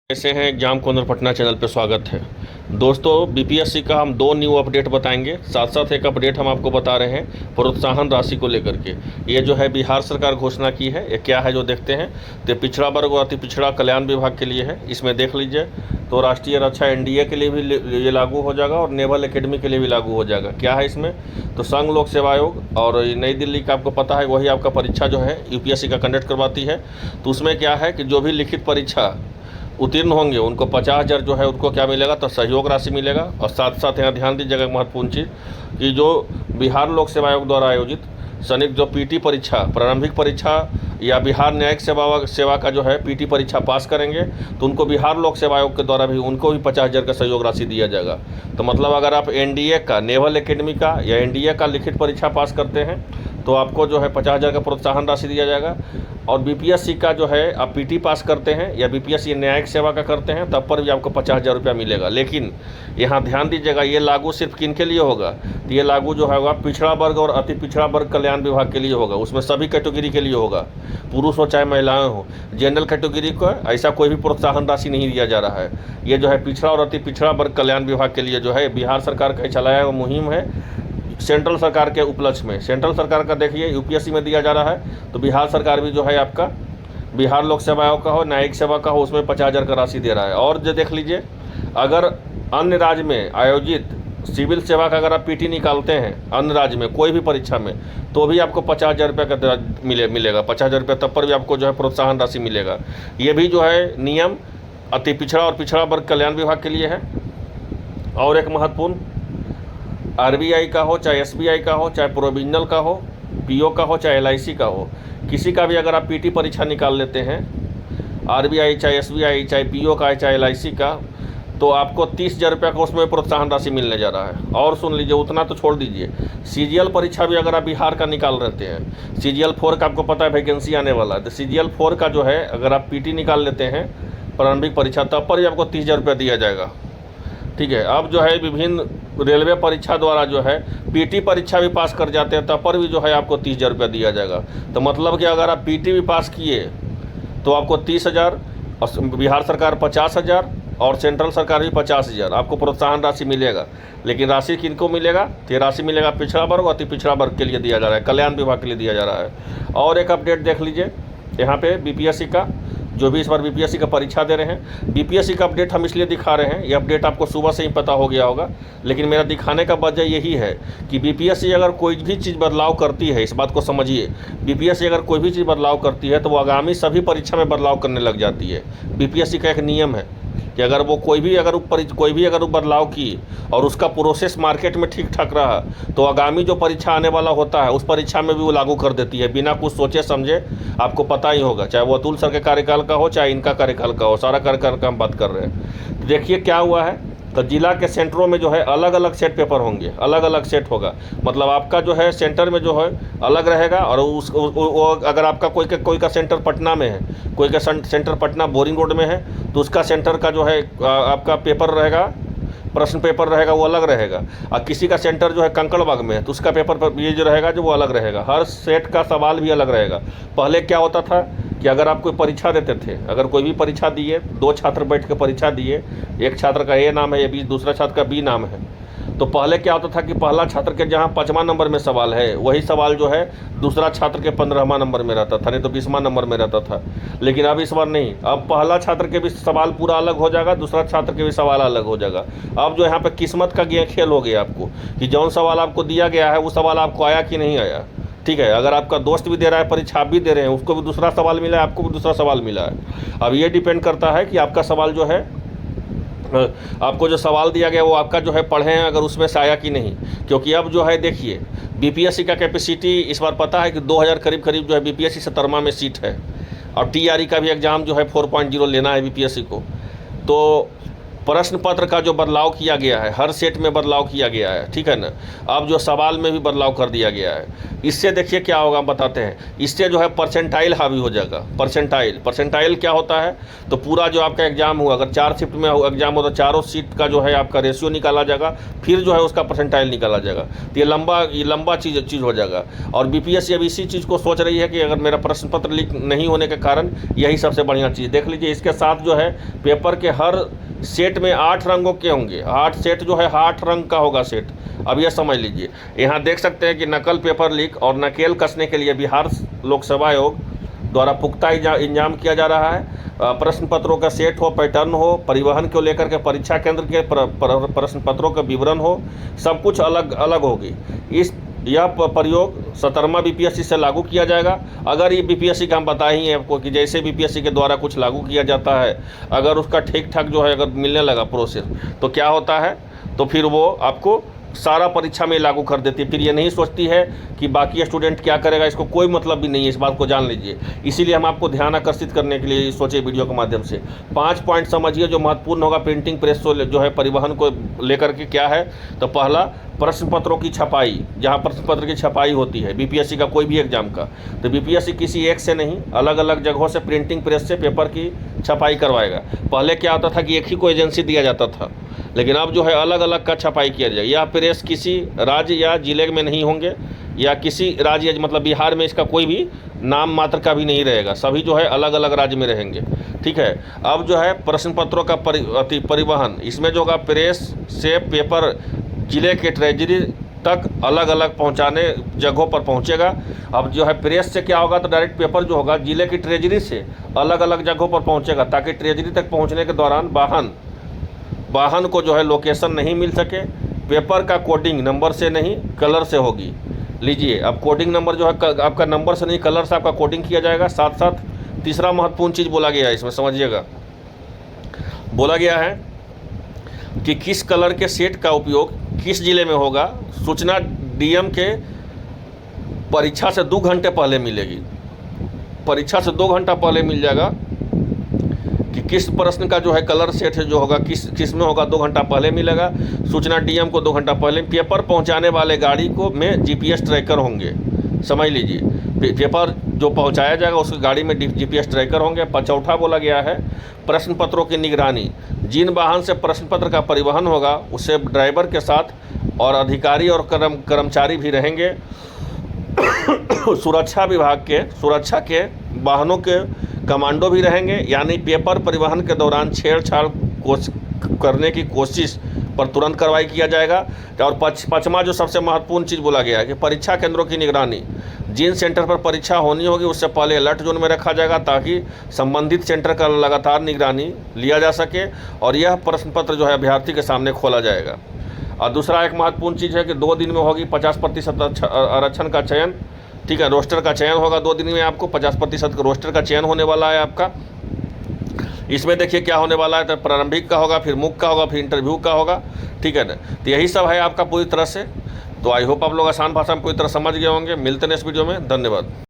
कैसे हैं exam corner Patna channel पे स्वागत है। दोस्तों, बीपीएससी का हम दो न्यू अपडेट बताएंगे, साथ साथ एक अपडेट हम आपको बता रहे हैं प्रोत्साहन राशि को लेकर के। ये जो है बिहार सरकार घोषणा की है, ये क्या है जो देखते हैं। तो पिछड़ा वर्ग और अति पिछड़ा कल्याण विभाग के लिए है, इसमें देख लीजिए। तो राष्ट्रीय रक्षा एनडीए के लिए भी ये लागू हो जाएगा और नेवल एकेडमी के लिए भी लागू हो जाएगा। क्या है इसमें, तो संघ लोक सेवा आयोग और नई दिल्ली का आपको पता है, वही आपका परीक्षा जो है यूपीएससी का कंडक्ट करवाती है। तो उसमें क्या है कि जो भी लिखित परीक्षा उत्तीर्ण होंगे उनको 50,000 जो है उनको क्या मिलेगा, तो सहयोग राशि मिलेगा। और साथ साथ यहाँ ध्यान दीजिएगा महत्वपूर्ण चीज़ कि जो बिहार लोक सेवा आयोग द्वारा आयोजित संयुक्त जो पीटी परीक्षा, प्रारंभिक परीक्षा या बिहार न्यायिक सेवा का जो है पीटी परीक्षा पास करेंगे तो उनको बिहार लोक सेवा आयोग के द्वारा भी उनको भी 50,000 का सहयोग राशि दिया जाएगा। तो मतलब अगर आप एनडीए का, नेवल एकेडमी का या एनडीए का लिखित परीक्षा पास करते हैं तो आपको जो है 50,000 का प्रोत्साहन राशि दिया जाएगा। और बीपीएससी का जो है आप पीटी पास करते हैं या बीपीएससी न्यायिक सेवा का करते हैं तब पर भी आपको 50,000 रुपया मिलेगा। लेकिन यहाँ ध्यान दीजिएगा, ये लागू सिर्फ किन के लिए होगा, तो ये लागू जो है पिछड़ा वर्ग और अति पिछड़ा वर्ग कल्याण विभाग के लिए होगा। उसमें सभी कैटेगरी के लिए होगा, पुरुष हो चाहे महिलाएं हो। जनरल कैटेगरी को ऐसा कोई भी प्रोत्साहन राशि नहीं दिया जा रहा है। ये जो है पिछड़ा और अति पिछड़ा वर्ग कल्याण विभाग के लिए जो है बिहार सरकार का चलाया हुआ मुहिम है, सेंट्रल सरकार के उपलक्ष्य में। सेंट्रल सरकार का देखिए यूपीएससी में दिया जा रहा है, तो बिहार सरकार भी जो है आपका बिहार लोक सेवा आयोग का हो, न्यायिक सेवा का हो, उसमें 50,000 का राशि दे रहा है। और जो देख लीजिए, अगर अन्य राज्य में आयोजित सिविल सेवा का अगर आप पीटी निकालते हैं अन्य राज्य में कोई भी परीक्षा में, तो भी आपको 50,000 रुपये का मिलेगा। 50,000 रुपये तब पर भी आपको जो है प्रोत्साहन राशि मिलेगा। ये भी जो है नियम अति पिछड़ा और पिछड़ा वर्ग कल्याण विभाग के लिए है। और एक महत्वपूर्ण, आरबीआई का हो चाहे एसबीआई का हो चाहे प्रोविजनल का हो, पीओ का हो चाहे एलआईसी का हो, किसी का भी अगर आप पीटी परीक्षा निकाल लेते हैं, आरबीआई चाहे एसबीआई चाहे पीओ का चाहे एलआईसी का, तो आपको 30,000 रुपये का उसमें प्रोत्साहन राशि मिलने जा रहा है। और सुन लीजिए, उतना तो छोड़ दीजिए, सीजीएल परीक्षा भी अगर आप बिहार का निकाल रहते हैं, सीजीएल 4 का आपको पता है वैकेंसी आने वाला है, तो सीजीएल 4 का जो है अगर आप पीटी निकाल लेते हैं प्रारंभिक परीक्षा, तब पर ही आपको 30,000 रुपया दिया जाएगा। ठीक है। अब जो है विभिन्न रेलवे परीक्षा द्वारा जो है पीटी परीक्षा भी पास कर जाते हैं तब पर भी जो है आपको 30,000 रुपया दिया जाएगा। तो मतलब कि अगर आप पीटी भी पास किए तो आपको 30,000, और बिहार सरकार 50,000 और सेंट्रल सरकार भी 50,000 आपको प्रोत्साहन राशि मिलेगा। लेकिन राशि किनको मिलेगा, तो ये राशि मिलेगा पिछड़ा वर्ग और अति पिछड़ा वर्ग के लिए दिया जा रहा है, कल्याण विभाग के लिए दिया जा रहा है। और एक अपडेट देख लीजिए यहाँ पे बीपीएससी का, जो भी इस बार बीपीएससी का परीक्षा दे रहे हैं, बीपीएससी का अपडेट हम इसलिए दिखा रहे हैं, ये अपडेट आपको सुबह से ही पता हो गया होगा, लेकिन मेरा दिखाने का वजह यही है कि बीपीएससी अगर कोई भी चीज़ बदलाव करती है, इस बात को समझिए, बीपीएससी अगर कोई भी चीज़ बदलाव करती है तो वो आगामी सभी परीक्षा में बदलाव करने लग जाती है। बीपीएससी का एक नियम है कि अगर वो कोई भी अगर बदलाव की और उसका प्रोसेस मार्केट में ठीक ठाक रहा तो आगामी जो परीक्षा आने वाला होता है उस परीक्षा में भी वो लागू कर देती है, बिना कुछ सोचे समझे। आपको पता ही होगा, चाहे वो अतुल सर के कार्यकाल का हो चाहे इनका कार्यकाल का हो, सारा कार्यकाल का हम बात कर रहे हैं। तो देखिए क्या हुआ है, तो जिला के सेंटरों में जो है अलग अलग सेट पेपर होंगे, अलग अलग सेट होगा। मतलब आपका जो है सेंटर में जो है अलग रहेगा, और अगर आपका कोई का सेंटर पटना में है, कोई का सेंटर पटना बोरिंग रोड में है, तो उसका सेंटर का जो है आपका पेपर रहेगा, प्रश्न पेपर रहेगा वो अलग रहेगा। और किसी का सेंटर जो है कंकड़बाग में है तो उसका पेपर ये जो रहेगा जो वो अलग रहेगा। हर सेट का सवाल भी अलग रहेगा। पहले क्या होता था कि अगर आप कोई परीक्षा देते थे, अगर कोई भी परीक्षा दिए, दो छात्र बैठ के परीक्षा दिए, एक छात्र का ए नाम है या दूसरा छात्र का बी नाम है, तो पहले क्या होता था कि पहला छात्र के जहाँ 5वां नंबर में सवाल है वही सवाल जो है दूसरा छात्र के 15वां नंबर में रहता था, नहीं तो 20वां नंबर में रहता था। लेकिन अब इस बार नहीं, अब पहला छात्र के भी सवाल पूरा अलग हो जाएगा, दूसरा छात्र के भी सवाल अलग हो जाएगा। अब जो यहाँ पे किस्मत का खेल हो गया आपको कि जौन सवाल आपको दिया गया है वो सवाल आपको आया कि नहीं आया। ठीक है, अगर आपका दोस्त भी दे रहा है परीक्षा, आप भी दे रहे हैं, उसको भी दूसरा सवाल मिला है, आपको भी दूसरा सवाल मिला है। अब ये डिपेंड करता है कि आपका सवाल जो है, आपको जो सवाल दिया गया वो आपका जो है पढ़े हैं अगर उसमें से आया कि नहीं। क्योंकि अब जो है देखिए, बीपीएससी का कैपेसिटी इस बार पता है कि 2000 करीब जो है बीपीएससी 17वां में सीट है, और टीआरई का भी एग्ज़ाम जो है 4.0 लेना है बीपीएससी को। तो प्रश्न पत्र का जो बदलाव किया गया है, हर सेट में बदलाव किया गया है, ठीक है ना। अब जो सवाल में भी बदलाव कर दिया गया है, इससे देखिए क्या होगा, हम बताते हैं। इससे जो है परसेंटाइल हावी हो जाएगा। परसेंटाइल क्या होता है, तो पूरा जो आपका एग्जाम हुआ, अगर 4 शिफ्ट में एग्जाम हो तो चारों सीट का जो है आपका रेशियो निकाला जाएगा, फिर जो है उसका परसेंटाइल निकाला जाएगा। तो ये लंबा चीज़ हो जाएगा। और बीपीएससी अब इसी चीज़ को सोच रही है कि अगर मेरा प्रश्न पत्र लीक नहीं होने के कारण, यही सबसे बढ़िया चीज़। देख लीजिए, इसके साथ जो है पेपर के हर सेट में 8 रंगों के होंगे। 8 सेट जो है 8 रंग का होगा सेट। अब यह समझ लीजिए, यहाँ देख सकते हैं कि नकल, पेपर लीक और नकेल कसने के लिए बिहार लोक सेवा आयोग द्वारा पुख्ता इंतजाम किया जा रहा है। प्रश्न पत्रों का सेट हो, पैटर्न हो, परिवहन को लेकर के परीक्षा केंद्र के प्रश्न पत्रों का विवरण हो, सब कुछ अलग अलग होगी। यह प्रयोग 17वां बीपीएससी से लागू किया जाएगा। अगर ये बीपीएससी का हम बताए ही हैं आपको कि जैसे बीपीएससी के द्वारा कुछ लागू किया जाता है, अगर उसका ठीक ठाक जो है अगर मिलने लगा प्रोसेस, तो क्या होता है, तो फिर वो आपको सारा परीक्षा में लागू कर देती है। फिर ये नहीं सोचती है कि बाकी स्टूडेंट क्या करेगा, इसको कोई मतलब भी नहीं है। इस बात को जान लीजिए। इसीलिए हम आपको ध्यान आकर्षित करने के लिए सोचे वीडियो के माध्यम से 5 पॉइंट समझिए जो महत्वपूर्ण होगा प्रिंटिंग प्रेस जो है परिवहन को लेकर के। क्या है, तो पहला, प्रश्न पत्रों की छपाई। जहाँ प्रश्न पत्र की छपाई होती है बीपीएससी का कोई भी एग्जाम का, तो बीपीएससी किसी एक से नहीं, अलग अलग जगहों से प्रिंटिंग प्रेस से पेपर की छपाई करवाएगा। पहले क्या होता था कि एक ही को एजेंसी दिया जाता था, लेकिन अब जो है अलग अलग का छपाई किया जाएगा। यह प्रेस किसी राज्य या जिले में नहीं होंगे, या किसी राज्य मतलब बिहार में इसका कोई भी नाम मात्र का भी नहीं रहेगा, सभी जो है अलग अलग राज्य में रहेंगे, ठीक है। अब जो है प्रश्न पत्रों का परिवहन, इसमें जो होगा प्रेस से पेपर जिले के ट्रेजरी तक अलग अलग पहुंचाने जगहों पर पहुंचेगा। अब जो है प्रेस से क्या होगा, तो डायरेक्ट पेपर जो होगा जिले की ट्रेजरी से अलग अलग जगहों पर पहुंचेगा, ताकि ट्रेजरी तक पहुंचने के दौरान वाहन को जो है लोकेशन नहीं मिल सके। पेपर का कोडिंग नंबर से नहीं, कलर से होगी। लीजिए, अब कोडिंग नंबर जो है आपका नंबर से नहीं, कलर से आपका कोडिंग किया जाएगा। साथ साथ तीसरा महत्वपूर्ण चीज़ बोला गया है इसमें, समझिएगा। बोला गया है कि किस कलर के सेट का उपयोग किस जिले में होगा, सूचना डीएम के परीक्षा से 2 घंटे पहले मिलेगी। परीक्षा से 2 घंटा पहले मिल जाएगा कि किस प्रश्न का जो है कलर सेट है जो होगा किस में होगा, 2 घंटा पहले मिलेगा। सूचना डीएम को 2 घंटा पहले। पेपर पहुंचाने वाले गाड़ी को में जीपीएस ट्रैकर होंगे, समझ लीजिए। पेपर जो पहुंचाया जाएगा उसकी गाड़ी में जीपीएस ट्रैकर होंगे। चौथा बोला गया है प्रश्न पत्रों की निगरानी। जिन वाहन से प्रश्न पत्र का परिवहन होगा उससे ड्राइवर के साथ और अधिकारी और कर्मचारी भी रहेंगे। सुरक्षा विभाग के सुरक्षा के वाहनों के कमांडो भी रहेंगे, यानी पेपर परिवहन के दौरान छेड़छाड़ करने की कोशिश पर तुरंत कार्रवाई किया जाएगा। और पाँचवा जो सबसे महत्वपूर्ण चीज़ बोला गया है कि परीक्षा केंद्रों की निगरानी। जिन सेंटर पर परीक्षा होनी होगी उससे पहले अलर्ट जोन में रखा जाएगा, ताकि संबंधित सेंटर का लगातार निगरानी लिया जा सके और यह प्रश्न पत्र जो है अभ्यर्थी के सामने खोला जाएगा। और दूसरा एक महत्वपूर्ण चीज़ है कि 2 दिन में होगी 50% आरक्षण का चयन, ठीक है। रोस्टर का चयन होगा 2 दिन में, आपको 50% रोस्टर का चयन होने वाला है आपका। इसमें देखिए क्या होने वाला है, तो प्रारंभिक का होगा, फिर मुख्य का होगा, फिर इंटरव्यू का होगा, ठीक है ना। तो यही सब है आपका पूरी तरह से। तो आई होप आप लोग आसान भाषा में पूरी तरह समझ गए होंगे। मिलते हैं इस वीडियो में, धन्यवाद।